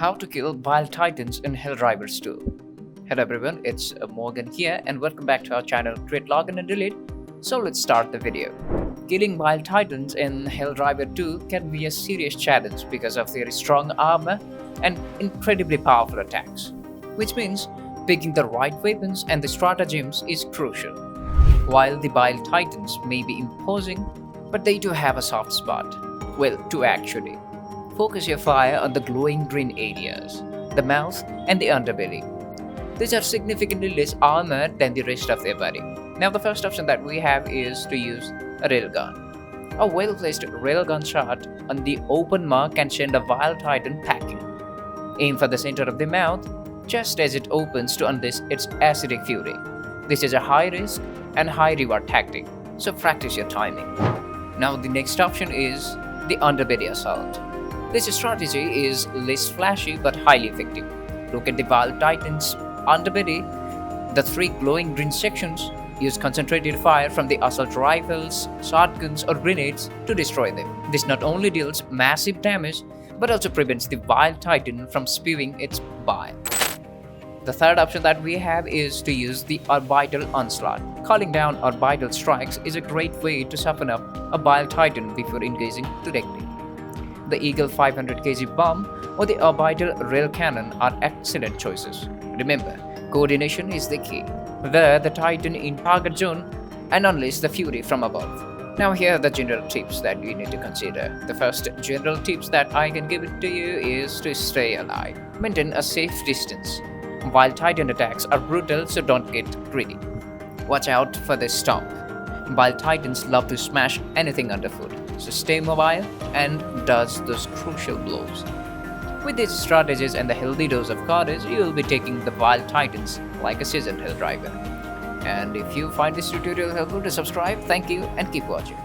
How to kill Bile Titans in Helldivers 2. Hello everyone, it's Morgan here and welcome back to our channel Create, Login and Delete. So let's start the video. Killing Bile Titans in Helldivers 2 can be a serious challenge because of their strong armor and incredibly powerful attacks, which means picking the right weapons and the stratagems is crucial. While the Bile Titans may be imposing, but they do have a soft spot. Well, two actually. Focus your fire on the glowing green areas, the mouth and the underbelly. These are significantly less armored than the rest of their body. Now the first option that we have is to use a railgun. A well-placed railgun shot on the open mark can send a Bile Titan packing. Aim for the center of the mouth, just as it opens to unleash its acidic fury. This is a high-risk and high-reward tactic, so practice your timing. Now the next option is the underbelly assault. This strategy is less flashy but highly effective. Look at the Bile Titan's underbelly. The three glowing green sections use concentrated fire from the assault rifles, shotguns or grenades to destroy them. This not only deals massive damage but also prevents the Bile Titan from spewing its bile. The third option that we have is to use the orbital onslaught. Calling down orbital strikes is a great way to soften up a Bile Titan before engaging directly. The Eagle 500 kg bomb or the orbital rail cannon are excellent choices. Remember, coordination is the key. Lure the Titan in target zone and unleash the fury from above. Now here are the general tips that you need to consider. The first general tips that I can give it to you is to stay alive. Maintain a safe distance. Bile Titan attacks are brutal, so don't get greedy. Watch out for the stomp. Bile Titans love to smash anything underfoot, so stay mobile and dodge those crucial blows. With these strategies and the healthy dose of courage, you will be taking the Bile Titans like a seasoned Helldiver. And if you find this tutorial helpful, to subscribe, thank you and keep watching.